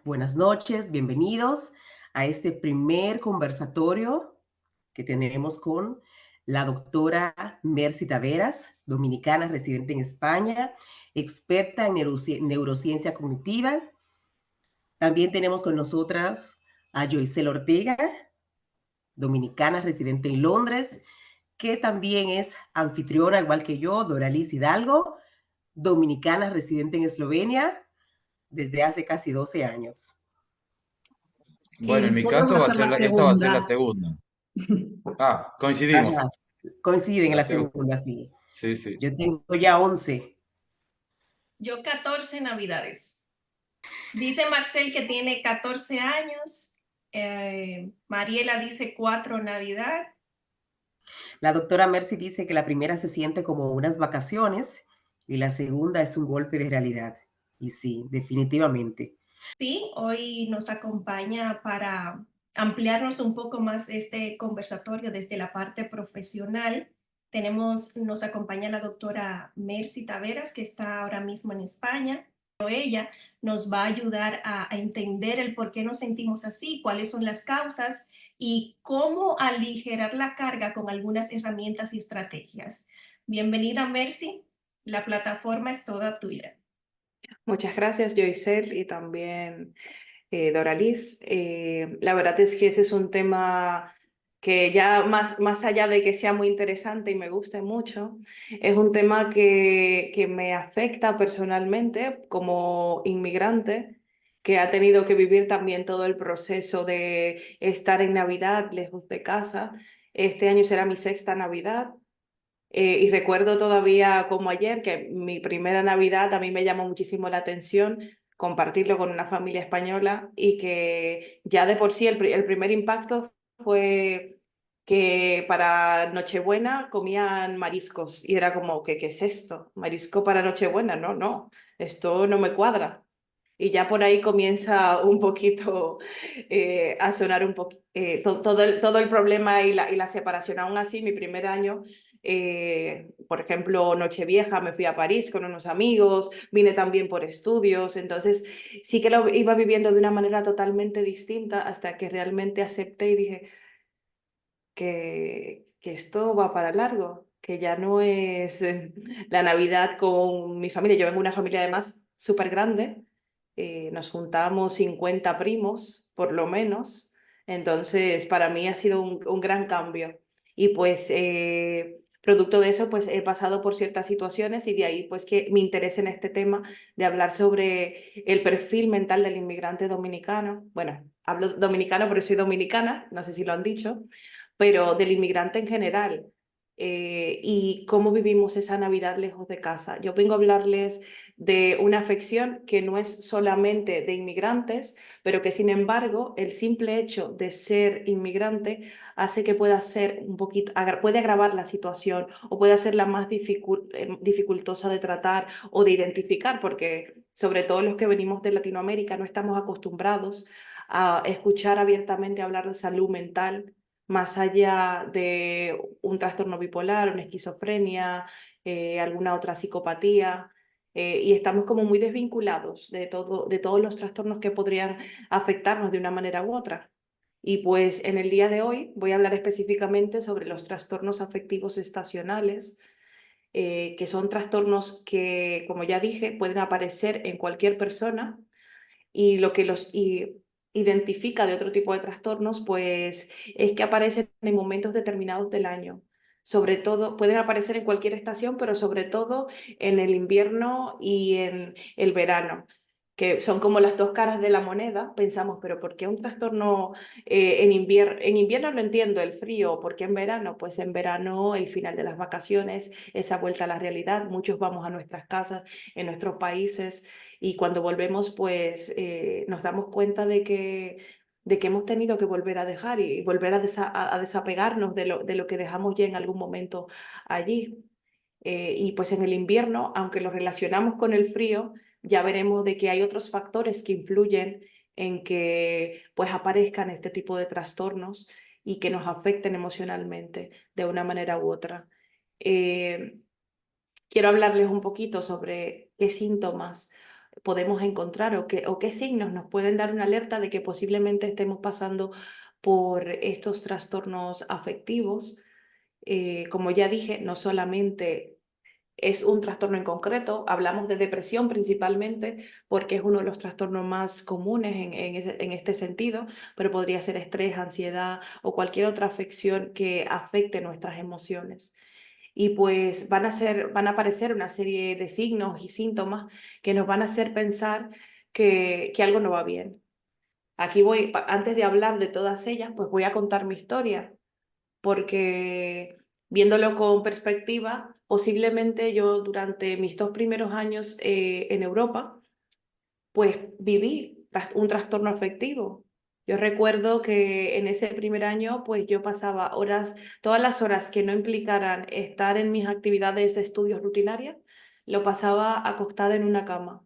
Buenas noches, bienvenidos a este primer conversatorio que tenemos con la doctora Mercy Taveras, dominicana residente en España, experta en neurociencia cognitiva. También tenemos con nosotras a Joycel Ortega, dominicana residente en Londres, que también es anfitriona, igual que yo, Doralis Hidalgo, dominicana residente en Eslovenia desde hace casi 12 años. Bueno, en mi Yo creo que caso va a ser la esta va a ser la segunda. segunda. Ajá, Coincidimos. coinciden en La la segunda. segunda, sí. Sí, sí. Yo tengo ya 11. Yo 14 navidades. Dice Marcel que tiene 14 años. Mariela dice 4 Navidad. La doctora Mercy dice que la primera se siente como unas vacaciones y la segunda es un golpe de realidad. Y sí, definitivamente. Sí, hoy nos acompaña para ampliarnos un poco más este conversatorio desde la parte profesional. Nos acompaña la doctora Mercy Taveras, que está ahora mismo en España. Ella nos va a ayudar a entender el por qué nos sentimos así, cuáles son las causas y cómo aligerar la carga con algunas herramientas y estrategias. Bienvenida, Mercy. La plataforma es toda tuya. Muchas gracias, Joycel, y también Doralis. La verdad es que ese es un tema que ya más allá de que sea muy interesante y me guste mucho, es un tema que me afecta personalmente como inmigrante, que ha tenido que vivir también todo el proceso de estar en Navidad lejos de casa. Este año será mi sexta Navidad. Y recuerdo todavía como ayer que mi primera Navidad a mí me llamó muchísimo la atención compartirlo con una familia española y que ya de por sí el primer impacto fue que para Nochebuena comían mariscos y era como, ¿qué es esto? ¿Marisco para Nochebuena? No, no, esto no me cuadra. Y ya por ahí comienza un poquito a sonar un poco todo el problema y la separación. Aún así, mi primer año por ejemplo, Nochevieja me fui a París con unos amigos, vine también por estudios, entonces sí que lo iba viviendo de una manera totalmente distinta hasta que realmente acepté y dije que esto va para largo, que ya no es la Navidad con mi familia. Yo vengo de una familia además súper grande, nos juntamos 50 primos, por lo menos, entonces para mí ha sido un gran cambio. Y pues producto de eso, pues he pasado por ciertas situaciones y de ahí pues que me interese en este tema de hablar sobre el perfil mental del inmigrante dominicano. Bueno, hablo dominicano porque soy dominicana, no sé si lo han dicho, pero del inmigrante en general. Y cómo vivimos esa Navidad lejos de casa. Yo vengo a hablarles de una afección que no es solamente de inmigrantes, pero que sin embargo el simple hecho de ser inmigrante hace que pueda ser un poquito, puede agravar la situación o puede hacerla más dificultosa de tratar o de identificar, porque sobre todo los que venimos de Latinoamérica no estamos acostumbrados a escuchar abiertamente hablar de salud mental más allá de un trastorno bipolar, una esquizofrenia, alguna otra psicopatía, y estamos como muy desvinculados de todos los trastornos que podrían afectarnos de una manera u otra. Y pues en el día de hoy voy a hablar específicamente sobre los trastornos afectivos estacionales, que son trastornos que, como ya dije, pueden aparecer en cualquier persona y lo que los identifica de otro tipo de trastornos, pues es que aparecen en momentos determinados del año. Sobre todo, pueden aparecer en cualquier estación, pero sobre todo en el invierno y en el verano, que son como las dos caras de la moneda. Pensamos, pero ¿por qué un trastorno en invierno? En invierno no entiendo el frío, ¿por qué en verano? Pues en verano, el final de las vacaciones, esa vuelta a la realidad, muchos vamos a nuestras casas, en nuestros países, y cuando volvemos, pues nos damos cuenta de que hemos tenido que volver a dejar y volver a desapegarnos de lo que dejamos ya en algún momento allí. Y pues en el invierno, aunque lo relacionamos con el frío, ya veremos de que hay otros factores que influyen en que pues aparezcan este tipo de trastornos y que nos afecten emocionalmente de una manera u otra. Eh, Quiero hablarles un poquito sobre qué síntomas podemos encontrar o qué signos nos pueden dar una alerta de que posiblemente estemos pasando por estos trastornos afectivos. Como ya dije, no solamente es un trastorno en concreto, hablamos de depresión principalmente porque es uno de los trastornos más comunes en este sentido, pero podría ser estrés, ansiedad o cualquier otra afección que afecte nuestras emociones. Y pues van a aparecer una serie de signos y síntomas que nos van a hacer pensar que algo no va bien. Aquí voy, antes de hablar de todas ellas, pues voy a contar mi historia, porque viéndolo con perspectiva, posiblemente yo durante mis 2 primeros años en Europa, pues viví un trastorno afectivo. Yo recuerdo que en ese primer año, pues yo pasaba horas, todas las horas que no implicaran estar en mis actividades de estudios rutinarias, lo pasaba acostada en una cama.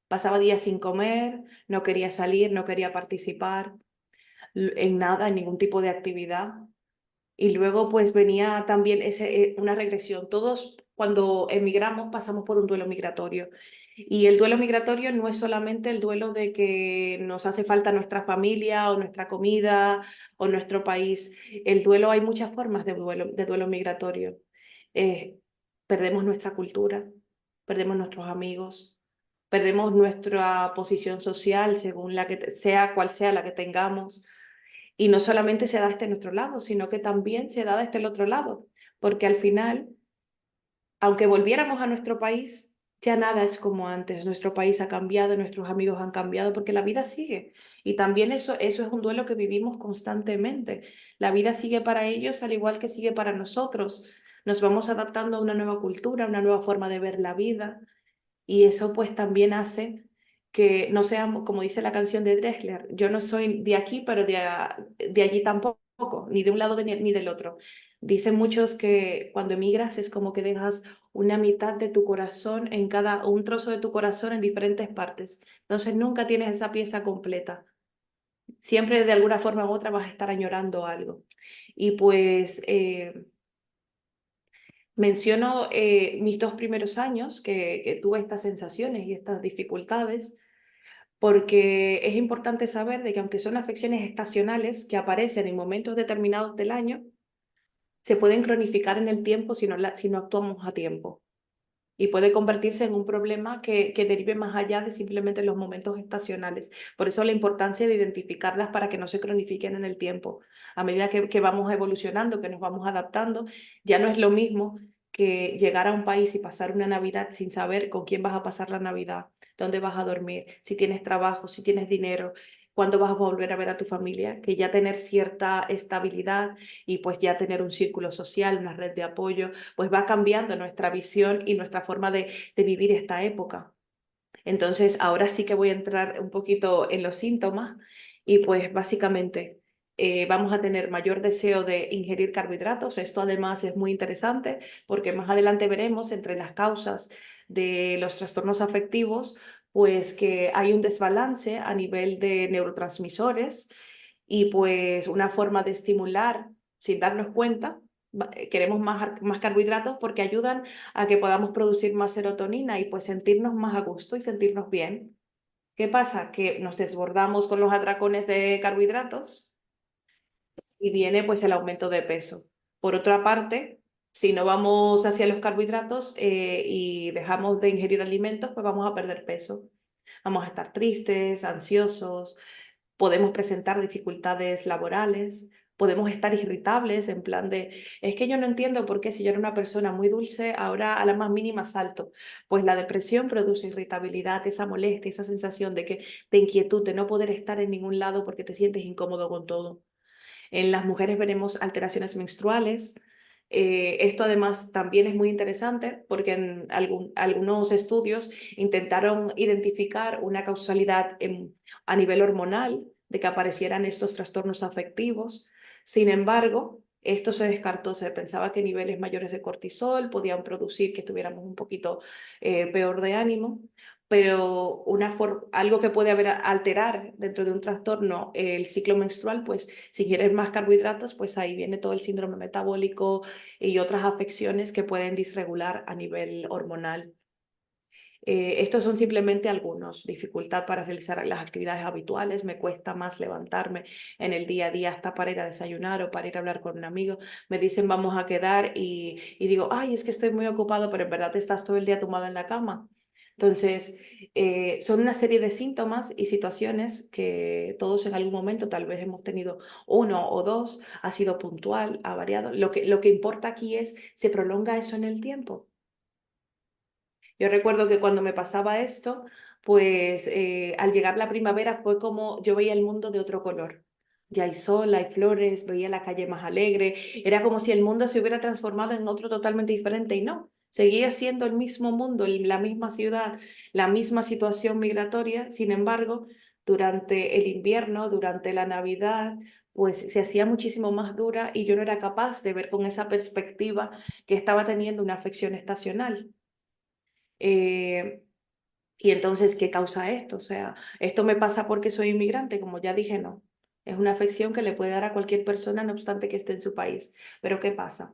Pasaba días sin comer, no quería salir, no quería participar en nada, en ningún tipo de actividad. Y luego pues venía también una regresión. Todos cuando emigramos pasamos por un duelo migratorio. Y el duelo migratorio no es solamente el duelo de que nos hace falta nuestra familia o nuestra comida o nuestro país. El duelo, hay muchas formas de duelo migratorio. Eh, Perdemos nuestra cultura, perdemos nuestros amigos, perdemos nuestra posición social según la que sea, cual sea la que tengamos. Y no solamente se da este nuestro lado, sino que también se da este el otro lado, porque al final, aunque volviéramos a nuestro país, ya nada es como antes. Nuestro país ha cambiado, nuestros amigos han cambiado, porque la vida sigue. Y también eso es un duelo que vivimos constantemente. La vida sigue para ellos al igual que sigue para nosotros. Nos vamos adaptando a una nueva cultura, a una nueva forma de ver la vida. Y eso pues también hace que no seamos, como dice la canción de Drexler, yo no soy de aquí, pero de allí tampoco, ni de un lado ni del otro. Dicen muchos que cuando emigras es como que dejas una mitad de tu corazón un trozo de tu corazón en diferentes partes. Entonces nunca tienes esa pieza completa. Siempre de alguna forma u otra vas a estar añorando algo. Y pues menciono mis 2 primeros años que tuve estas sensaciones y estas dificultades, porque es importante saber de que aunque son afecciones estacionales que aparecen en momentos determinados del año, se pueden cronificar en el tiempo si no actuamos a tiempo. Y puede convertirse en un problema que derive más allá de simplemente los momentos estacionales. Por eso la importancia de identificarlas para que no se cronifiquen en el tiempo. A medida que vamos evolucionando, que nos vamos adaptando, ya no es lo mismo que llegar a un país y pasar una Navidad sin saber con quién vas a pasar la Navidad, dónde vas a dormir, si tienes trabajo, si tienes dinero, cuándo vas a volver a ver a tu familia, que ya tener cierta estabilidad y pues ya tener un círculo social, una red de apoyo, pues va cambiando nuestra visión y nuestra forma de vivir esta época. Entonces, ahora sí que voy a entrar un poquito en los síntomas y pues básicamente vamos a tener mayor deseo de ingerir carbohidratos. Esto además es muy interesante porque más adelante veremos entre las causas de los trastornos afectivos, pues que hay un desbalance a nivel de neurotransmisores y pues una forma de estimular sin darnos cuenta. Queremos más carbohidratos porque ayudan a que podamos producir más serotonina y pues sentirnos más a gusto y sentirnos bien. ¿Qué pasa? Que nos desbordamos con los atracones de carbohidratos y viene pues el aumento de peso. Por otra parte, si no vamos hacia los carbohidratos y dejamos de ingerir alimentos, pues vamos a perder peso. Vamos a estar tristes, ansiosos, podemos presentar dificultades laborales, podemos estar irritables en plan de, es que yo no entiendo por qué si yo era una persona muy dulce, ahora a la más mínima salto. Pues la depresión produce irritabilidad, esa molestia, esa sensación de inquietud, de no poder estar en ningún lado porque te sientes incómodo con todo. En las mujeres veremos alteraciones menstruales. Esto además también es muy interesante porque en algunos estudios intentaron identificar una causalidad a nivel hormonal de que aparecieran estos trastornos afectivos. Sin embargo, esto se descartó, se pensaba que niveles mayores de cortisol podían producir que estuviéramos un poquito peor de ánimo, pero algo que puede alterar dentro de un trastorno el ciclo menstrual, pues si quieres más carbohidratos, pues ahí viene todo el síndrome metabólico y otras afecciones que pueden disregular a nivel hormonal. Estos son simplemente algunos. Dificultad para realizar las actividades habituales, me cuesta más levantarme en el día a día hasta para ir a desayunar o para ir a hablar con un amigo. Me dicen vamos a quedar y digo, ay, es que estoy muy ocupado, pero en verdad estás todo el día tumbado en la cama. Entonces, son una serie de síntomas y situaciones que todos en algún momento tal vez hemos tenido uno o dos, ha sido puntual, ha variado. Lo que importa aquí es, ¿se prolonga eso en el tiempo? Yo recuerdo que cuando me pasaba esto, pues al llegar la primavera fue como yo veía el mundo de otro color. Ya hay sol, hay flores, veía la calle más alegre. Era como si el mundo se hubiera transformado en otro totalmente diferente y no. Seguía siendo el mismo mundo, la misma ciudad, la misma situación migratoria. Sin embargo, durante el invierno, durante la Navidad, pues se hacía muchísimo más dura y yo no era capaz de ver con esa perspectiva que estaba teniendo una afección estacional. Eh, y entonces, ¿qué causa esto? O sea, ¿esto me pasa porque soy inmigrante? Como ya dije, no. Es una afección que le puede dar a cualquier persona, no obstante que esté en su país. Pero ¿qué pasa?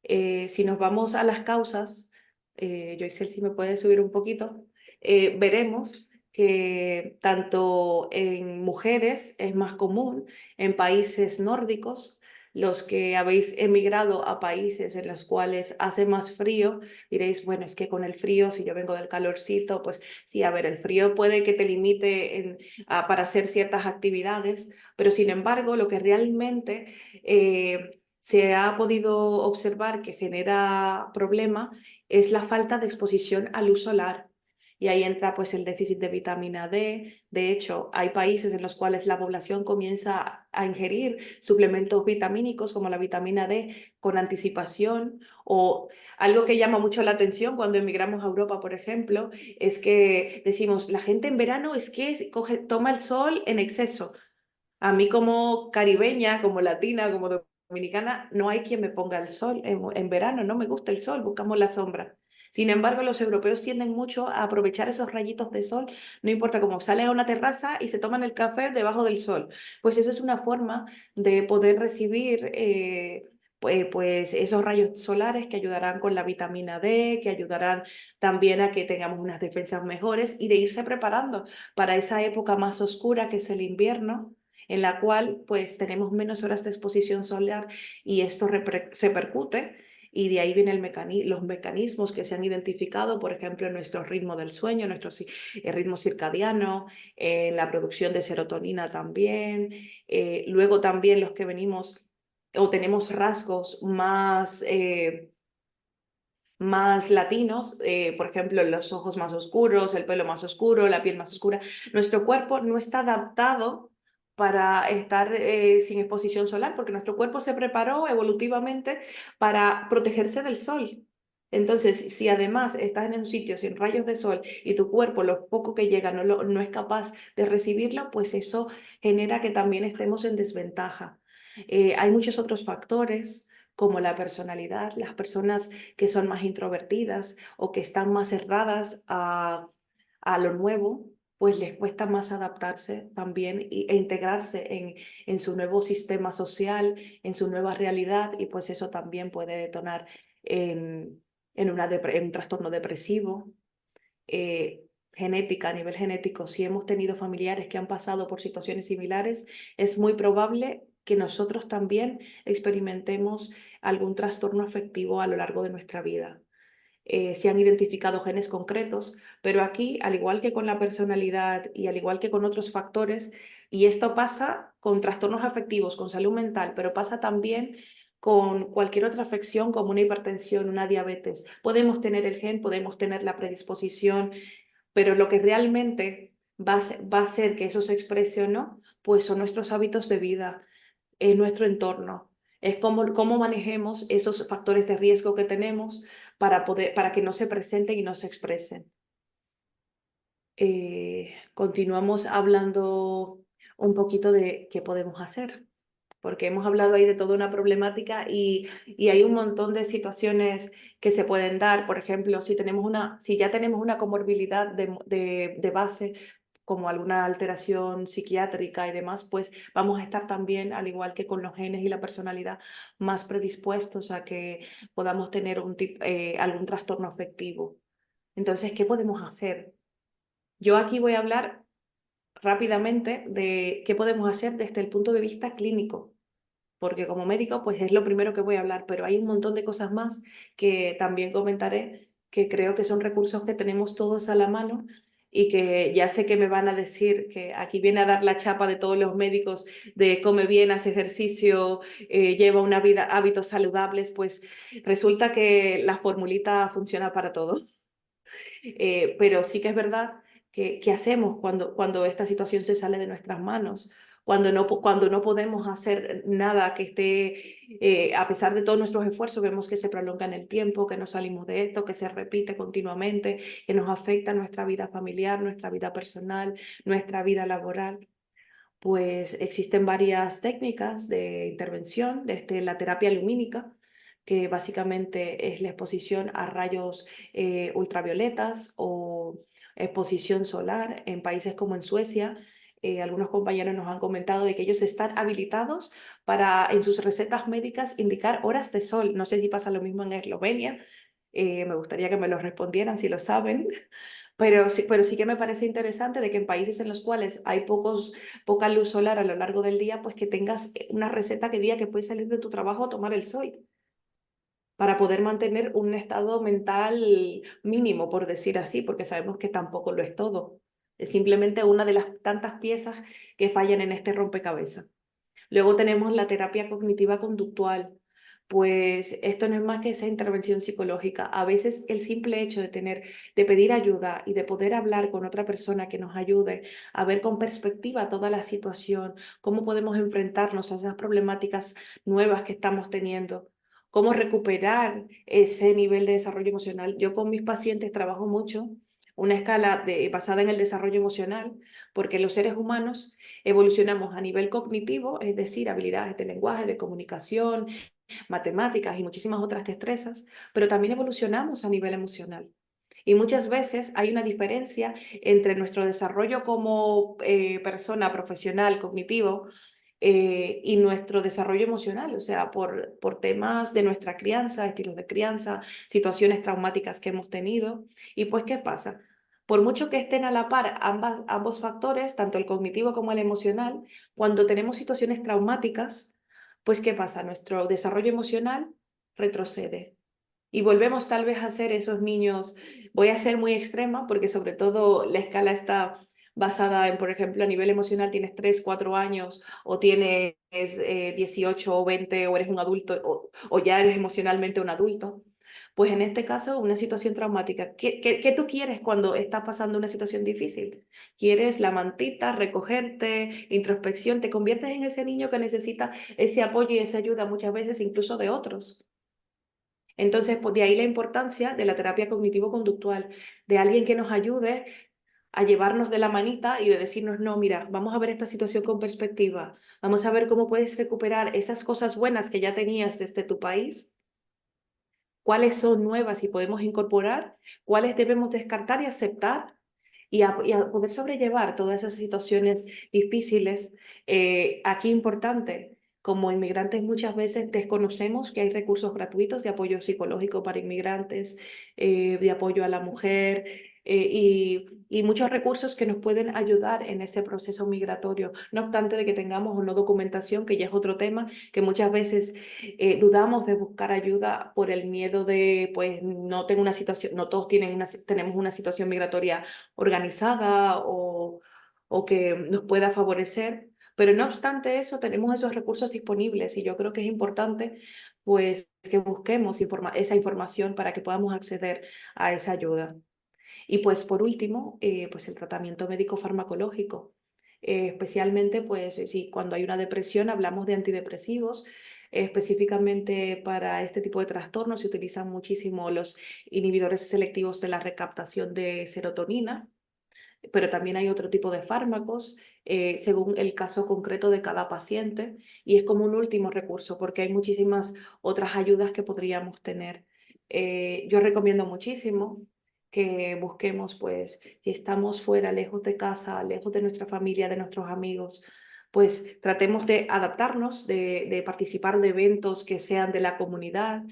Si nos vamos a las causas, Joycel, si me puede subir un poquito, veremos que tanto en mujeres es más común, en países nórdicos, los que habéis emigrado a países en los cuales hace más frío, diréis, bueno, es que con el frío, si yo vengo del calorcito, pues sí, a ver, el frío puede que te limite para hacer ciertas actividades, pero sin embargo, lo que realmente se ha podido observar que genera problema es la falta de exposición a luz solar. Y ahí entra pues el déficit de vitamina D. De hecho, hay países en los cuales la población comienza a ingerir suplementos vitamínicos como la vitamina D con anticipación. O algo que llama mucho la atención cuando emigramos a Europa, por ejemplo, es que decimos, la gente en verano es que toma el sol en exceso. A mí como caribeña, como latina, como dominicana, no hay quien me ponga el sol en verano, no me gusta el sol, buscamos la sombra. Sin embargo, los europeos tienden mucho a aprovechar esos rayitos de sol, no importa cómo salen a una terraza y se toman el café debajo del sol. Pues eso es una forma de poder recibir pues esos rayos solares que ayudarán con la vitamina D, que ayudarán también a que tengamos unas defensas mejores y de irse preparando para esa época más oscura que es el invierno, en la cual pues tenemos menos horas de exposición solar y esto repercute y de ahí vienen los mecanismos que se han identificado, por ejemplo, nuestro ritmo del sueño, nuestro ritmo circadiano, la producción de serotonina también, luego también los que venimos o tenemos rasgos más latinos, por ejemplo, los ojos más oscuros, el pelo más oscuro, la piel más oscura. Nuestro cuerpo no está adaptado para estar sin exposición solar, porque nuestro cuerpo se preparó evolutivamente para protegerse del sol. Entonces, si además estás en un sitio sin rayos de sol y tu cuerpo, lo poco que llega, no es capaz de recibirlo, pues eso genera que también estemos en desventaja. Hay muchos otros factores como la personalidad, las personas que son más introvertidas o que están más cerradas a lo nuevo, pues les cuesta más adaptarse también e integrarse en su nuevo sistema social, en su nueva realidad, y pues eso también puede detonar en un trastorno depresivo. Genética, a nivel genético, si hemos tenido familiares que han pasado por situaciones similares, es muy probable que nosotros también experimentemos algún trastorno afectivo a lo largo de nuestra vida. Se han identificado genes concretos, pero aquí, al igual que con la personalidad y al igual que con otros factores, y esto pasa con trastornos afectivos, con salud mental, pero pasa también con cualquier otra afección como una hipertensión, una diabetes. Podemos tener el gen, podemos tener la predisposición, pero lo que realmente va a hacer que eso se exprese o no, pues son nuestros hábitos de vida, es nuestro entorno, es cómo manejemos esos factores de riesgo que tenemos para que no se presenten y no se expresen. Continuamos hablando un poquito de qué podemos hacer, porque hemos hablado ahí de toda una problemática y hay un montón de situaciones que se pueden dar. Por ejemplo, si ya tenemos una comorbilidad de base, como alguna alteración psiquiátrica y demás, pues vamos a estar también, al igual que con los genes y la personalidad, más predispuestos a que podamos tener algún trastorno afectivo. Entonces, ¿qué podemos hacer? Yo aquí voy a hablar rápidamente de qué podemos hacer desde el punto de vista clínico, porque como médico pues es lo primero que voy a hablar, pero hay un montón de cosas más que también comentaré, que creo que son recursos que tenemos todos a la mano y que ya sé que me van a decir que aquí viene a dar la chapa de todos los médicos de come bien, hace ejercicio, lleva una vida, hábitos saludables, pues resulta que la formulita funciona para todos. Pero sí que es verdad que ¿qué hacemos cuando esta situación se sale de nuestras manos? Cuando no podemos hacer nada que esté, a pesar de todos nuestros esfuerzos, vemos que se prolonga en el tiempo, que no salimos de esto, que se repite continuamente, que nos afecta nuestra vida familiar, nuestra vida personal, nuestra vida laboral. Pues existen varias técnicas de intervención, desde la terapia lumínica, que básicamente es la exposición a rayos ultravioletas o exposición solar. En países como en Suecia, algunos compañeros nos han comentado de que ellos están habilitados para en sus recetas médicas indicar horas de sol. No sé si pasa lo mismo en Eslovenia. Me gustaría que me lo respondieran si lo saben. Pero sí que me parece interesante de que en países en los cuales hay poca luz solar a lo largo del día, pues que tengas una receta que diga que puedes salir de tu trabajo a tomar el sol para poder mantener un estado mental mínimo, por decir así, porque sabemos que tampoco lo es todo. Es simplemente una de las tantas piezas que fallan en este rompecabezas. Luego tenemos la terapia cognitiva conductual. Pues esto no es más que esa intervención psicológica. A veces el simple hecho de pedir ayuda y de poder hablar con otra persona que nos ayude a ver con perspectiva toda la situación, cómo podemos enfrentarnos a esas problemáticas nuevas que estamos teniendo, cómo recuperar ese nivel de desarrollo emocional. Yo con mis pacientes trabajo mucho una escala basada en el desarrollo emocional, porque los seres humanos evolucionamos a nivel cognitivo, es decir, habilidades de lenguaje, de comunicación, matemáticas y muchísimas otras destrezas, pero también evolucionamos a nivel emocional. Y muchas veces hay una diferencia entre nuestro desarrollo como persona profesional, cognitivo, y nuestro desarrollo emocional, o sea, por temas de nuestra crianza, estilos de crianza, situaciones traumáticas que hemos tenido. Y pues, ¿qué pasa? Por mucho que estén a la par ambos factores, tanto el cognitivo como el emocional, cuando tenemos situaciones traumáticas, pues ¿qué pasa? Nuestro desarrollo emocional retrocede. Y volvemos tal vez a ser esos niños, voy a ser muy extrema porque sobre todo la escala está basada en, por ejemplo, a nivel emocional tienes 3, 4 años o tienes 18 o 20 o eres un adulto o ya eres emocionalmente un adulto. Pues en este caso, una situación traumática. ¿Qué tú quieres cuando estás pasando una situación difícil? ¿Quieres la mantita, recogerte, introspección? Te conviertes en ese niño que necesita ese apoyo y esa ayuda muchas veces incluso de otros. Entonces, pues de ahí la importancia de la terapia cognitivo-conductual, de alguien que nos ayude a llevarnos de la manita y de decirnos, no, mira, vamos a ver esta situación con perspectiva, vamos a ver cómo puedes recuperar esas cosas buenas que ya tenías desde tu país, cuáles son nuevas y podemos incorporar, cuáles debemos descartar y aceptar y a poder sobrellevar todas esas situaciones difíciles. Aquí importante, como inmigrantes muchas veces desconocemos que hay recursos gratuitos de apoyo psicológico para inmigrantes, de apoyo a la mujer y muchos recursos que nos pueden ayudar en ese proceso migratorio. No obstante de que tengamos o no documentación, que ya es otro tema, que muchas veces dudamos de buscar ayuda por el miedo de, pues, no tengo una situación, no todos tenemos una situación migratoria organizada o que nos pueda favorecer. Pero no obstante eso, tenemos esos recursos disponibles y yo creo que es importante pues, que busquemos esa información para que podamos acceder a esa ayuda. Y pues por último, pues el tratamiento médico farmacológico. Especialmente pues si cuando hay una depresión hablamos de antidepresivos. Específicamente para este tipo de trastornos se utilizan muchísimo los inhibidores selectivos de la recaptación de serotonina, pero también hay otro tipo de fármacos según el caso concreto de cada paciente y es como un último recurso porque hay muchísimas otras ayudas que podríamos tener. Yo recomiendo muchísimo que busquemos, pues, si estamos fuera, lejos de casa, lejos de nuestra familia, de nuestros amigos, pues tratemos de adaptarnos, de participar de eventos que sean de la comunidad,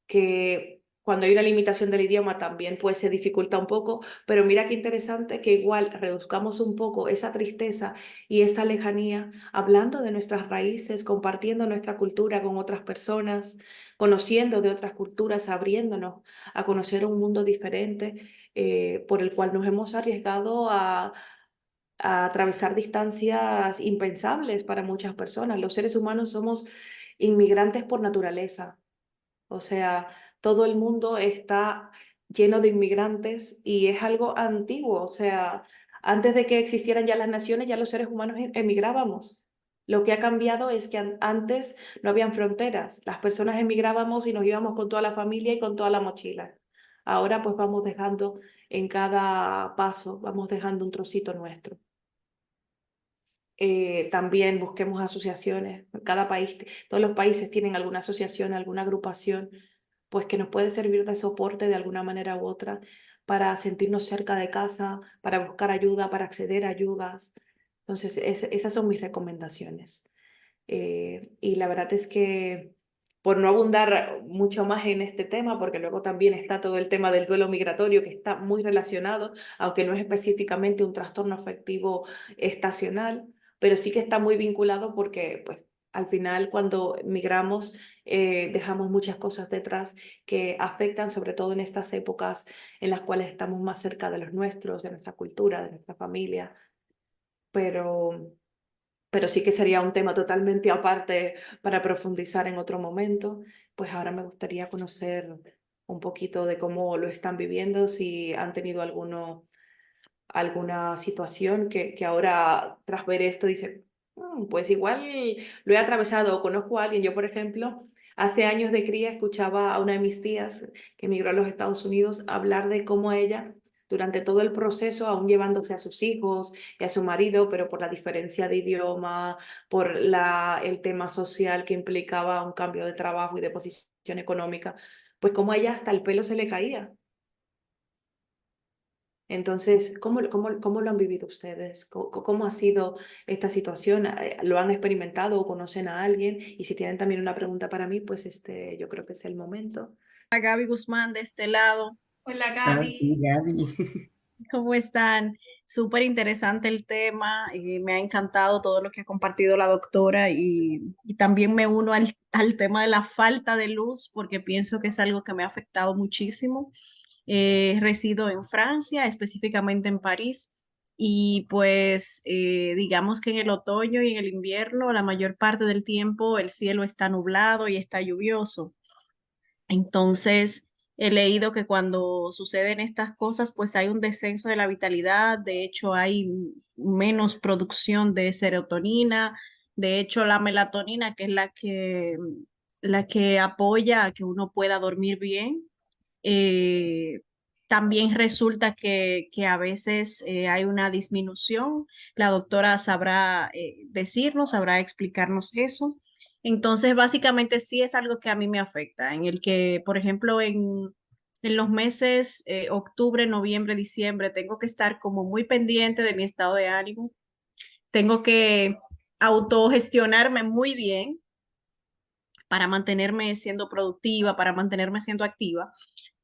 que cuando hay una limitación del idioma también pues se dificulta un poco, pero mira qué interesante que igual reduzcamos un poco esa tristeza y esa lejanía hablando de nuestras raíces, compartiendo nuestra cultura con otras personas, conociendo de otras culturas, abriéndonos a conocer un mundo diferente por el cual nos hemos arriesgado a atravesar distancias impensables para muchas personas. Los seres humanos somos inmigrantes por naturaleza. O sea, todo el mundo está lleno de inmigrantes y es algo antiguo. O sea, antes de que existieran ya las naciones, ya los seres humanos emigrábamos. Lo que ha cambiado es que antes no habían fronteras. Las personas emigrábamos y nos íbamos con toda la familia y con toda la mochila. Ahora pues vamos dejando en cada paso, vamos dejando un trocito nuestro. También busquemos asociaciones. Cada país, todos los países tienen alguna asociación, alguna agrupación, pues que nos puede servir de soporte de alguna manera u otra para sentirnos cerca de casa, para buscar ayuda, para acceder a ayudas. Entonces, esas son mis recomendaciones. Y la verdad es que, por no abundar mucho más en este tema, porque luego también está todo el tema del duelo migratorio, que está muy relacionado, aunque no es específicamente un trastorno afectivo estacional, pero sí que está muy vinculado porque, pues, al final cuando migramos dejamos muchas cosas detrás que afectan, sobre todo en estas épocas en las cuales estamos más cerca de los nuestros, de nuestra cultura, de nuestra familia, pero sí que sería un tema totalmente aparte para profundizar en otro momento. Pues ahora me gustaría conocer un poquito de cómo lo están viviendo, si han tenido alguna situación que ahora tras ver esto dice, pues igual lo he atravesado o conozco a alguien. Yo, por ejemplo, hace años de cría escuchaba a una de mis tías que emigró a los Estados Unidos hablar de cómo ella, durante todo el proceso, aún llevándose a sus hijos y a su marido, pero por la diferencia de idioma, por el tema social que implicaba un cambio de trabajo y de posición económica, pues como a ella hasta el pelo se le caía. Entonces, ¿cómo lo han vivido ustedes? ¿Cómo ha sido esta situación? ¿Lo han experimentado o conocen a alguien? Y si tienen también una pregunta para mí, pues yo creo que es el momento. Gaby Guzmán de este lado. Hola Ah, sí, Gaby. Gaby. ¿Cómo están? Súper interesante el tema y me ha encantado todo lo que ha compartido la doctora y también me uno al tema de la falta de luz porque pienso que es algo que me ha afectado muchísimo. Resido en Francia, específicamente en París, y pues digamos que en el otoño y en el invierno la mayor parte del tiempo el cielo está nublado y está lluvioso. Entonces, he leído que cuando suceden estas cosas, pues hay un descenso de la vitalidad, de hecho hay menos producción de serotonina, de hecho la melatonina, que es la que apoya a que uno pueda dormir bien, eh, también resulta que a veces hay una disminución. La doctora sabrá decirnos, sabrá explicarnos eso. Entonces, básicamente sí es algo que a mí me afecta, en el que, por ejemplo, en los meses octubre, noviembre, diciembre, tengo que estar como muy pendiente de mi estado de ánimo. Tengo que autogestionarme muy bien para mantenerme siendo productiva, para mantenerme siendo activa,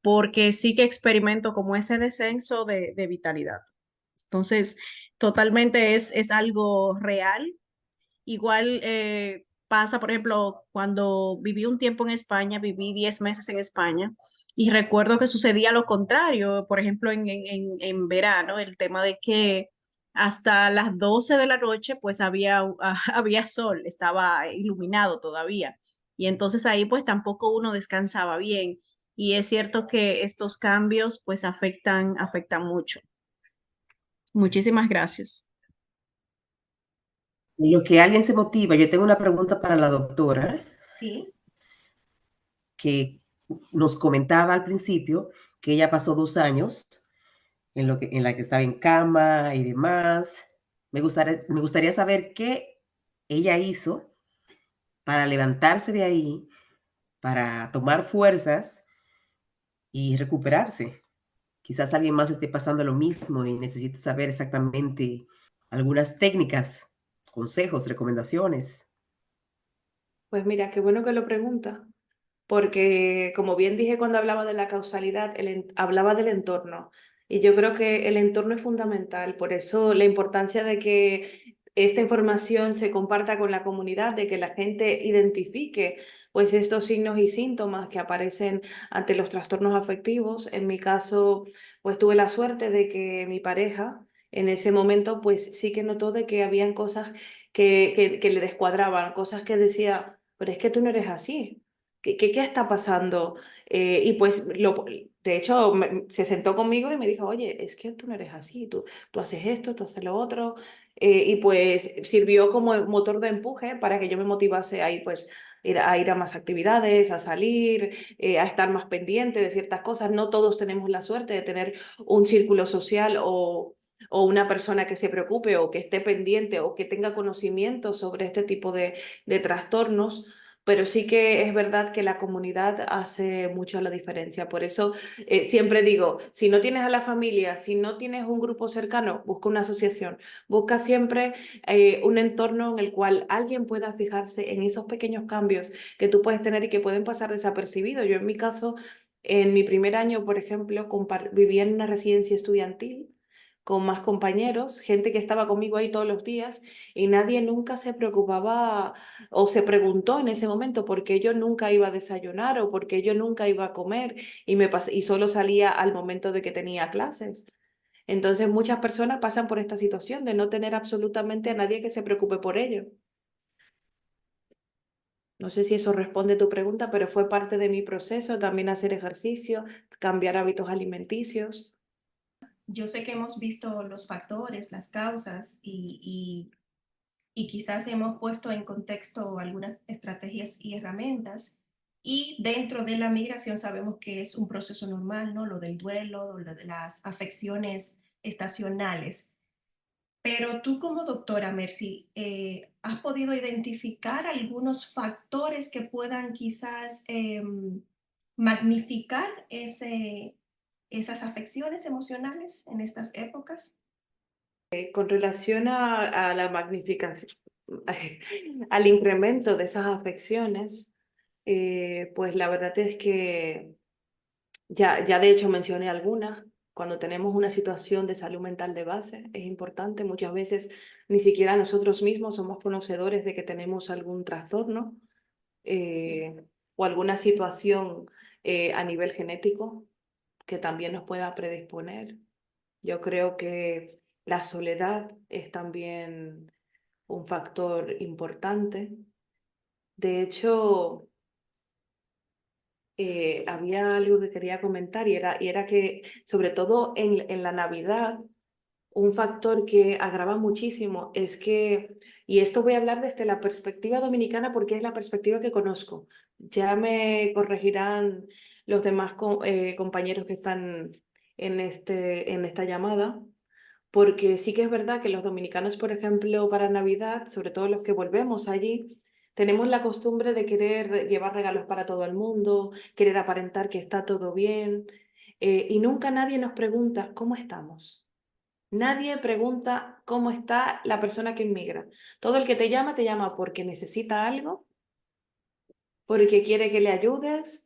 porque sí que experimento como ese descenso de vitalidad. Entonces, totalmente es algo real. Igual pasa, por ejemplo, cuando viví un tiempo en España, viví 10 meses en España y recuerdo que sucedía lo contrario, por ejemplo, en verano, el tema de que hasta las 12 de la noche pues había sol, estaba iluminado todavía y entonces ahí pues tampoco uno descansaba bien y es cierto que estos cambios pues afectan mucho. Muchísimas gracias. En lo que alguien se motiva, yo tengo una pregunta para la doctora, Sí. que nos comentaba al principio que ella pasó 2 años en la que estaba en cama y demás. Me gustaría saber qué ella hizo para levantarse de ahí, para tomar fuerzas y recuperarse. Quizás alguien más esté pasando lo mismo y necesite saber exactamente algunas técnicas, consejos, recomendaciones. Pues mira, qué bueno que lo pregunta, porque como bien dije cuando hablaba de la causalidad, hablaba del entorno. Y yo creo que el entorno es fundamental, por eso la importancia de que esta información se comparta con la comunidad, de que la gente identifique pues estos signos y síntomas que aparecen ante los trastornos afectivos. En mi caso, pues tuve la suerte de que mi pareja en ese momento pues sí que notó de que habían cosas que le descuadraban, cosas que decía, pero es que tú no eres así. ¿Qué está pasando? Y pues, de hecho, se sentó conmigo y me dijo, oye, es que tú no eres así, tú haces esto, tú haces lo otro. Y pues sirvió como motor de empuje para que yo me motivase a ir, pues, a ir a más actividades, a salir, a estar más pendiente de ciertas cosas. No todos tenemos la suerte de tener un círculo social o una persona que se preocupe o que esté pendiente o que tenga conocimiento sobre este tipo de trastornos, pero sí que es verdad que la comunidad hace mucho la diferencia. Por eso siempre digo, si no tienes a la familia, si no tienes un grupo cercano, busca una asociación, busca siempre un entorno en el cual alguien pueda fijarse en esos pequeños cambios que tú puedes tener y que pueden pasar desapercibidos. Yo en mi caso, en mi primer año, por ejemplo, vivía en una residencia estudiantil con más compañeros, gente que estaba conmigo ahí todos los días y nadie nunca se preocupaba o se preguntó en ese momento por qué yo nunca iba a desayunar o por qué yo nunca iba a comer y solo salía al momento de que tenía clases. Entonces muchas personas pasan por esta situación de no tener absolutamente a nadie que se preocupe por ello. No sé si eso responde a tu pregunta, pero fue parte de mi proceso también hacer ejercicio, cambiar hábitos alimenticios. Yo sé que hemos visto los factores, las causas y quizás hemos puesto en contexto algunas estrategias y herramientas. Y dentro de la migración sabemos que es un proceso normal, ¿no? Lo del duelo, lo de las afecciones estacionales. Pero tú como doctora, Mercy, ¿has podido identificar algunos factores que puedan quizás magnificar esas afecciones emocionales en estas épocas? Con relación a la magnificación, al incremento de esas afecciones, pues la verdad es que ya de hecho mencioné algunas. Cuando tenemos una situación de salud mental de base, es importante. Muchas veces ni siquiera nosotros mismos somos conocedores de que tenemos algún trastorno o alguna situación a nivel genético que también nos pueda predisponer. Yo creo que la soledad es también un factor importante. De hecho, había algo que quería comentar y era que, sobre todo en la Navidad, un factor que agrava muchísimo es que, y esto voy a hablar desde la perspectiva dominicana porque es la perspectiva que conozco. Ya me corregirán los demás compañeros que están en esta llamada. Porque sí que es verdad que los dominicanos, por ejemplo, para Navidad, sobre todo los que volvemos allí, tenemos la costumbre de querer llevar regalos para todo el mundo, querer aparentar que está todo bien, y nunca nadie nos pregunta cómo estamos. Nadie pregunta cómo está la persona que inmigra. Todo el que te llama porque necesita algo, porque quiere que le ayudes,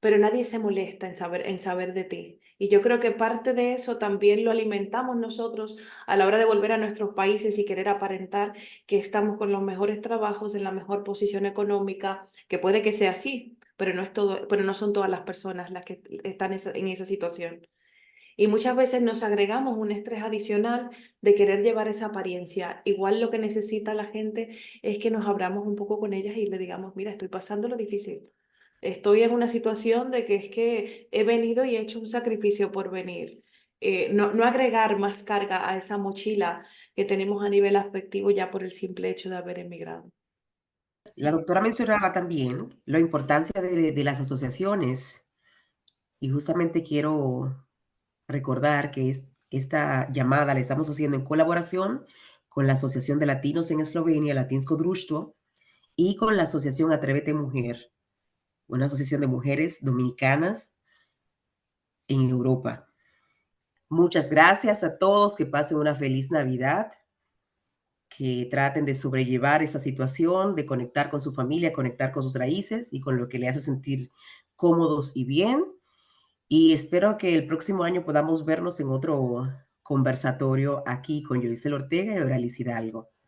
pero nadie se molesta en saber de ti. Y yo creo que parte de eso también lo alimentamos nosotros a la hora de volver a nuestros países y querer aparentar que estamos con los mejores trabajos, en la mejor posición económica, que puede que sea así, pero no es todo, pero no son todas las personas las que están en esa situación. Y muchas veces nos agregamos un estrés adicional de querer llevar esa apariencia. Igual lo que necesita la gente es que nos abramos un poco con ellas y le digamos, mira, estoy pasando lo difícil. Estoy en una situación de que es que he venido y he hecho un sacrificio por venir. No agregar más carga a esa mochila que tenemos a nivel afectivo ya por el simple hecho de haber emigrado. La doctora mencionaba también la importancia de las asociaciones y justamente quiero recordar que esta llamada la estamos haciendo en colaboración con la Asociación de Latinos en Eslovenia, Latinsko Društvo, y con la Asociación Atrévete Mujer, una asociación de mujeres dominicanas en Europa. Muchas gracias a todos, que pasen una feliz Navidad que traten de sobrellevar esa situación, de conectar con su familia, conectar con sus raíces y con lo que le hace sentir cómodos y bien. Y espero que el próximo año podamos vernos en otro conversatorio aquí con Yoisel Ortega y Doralis Hidalgo.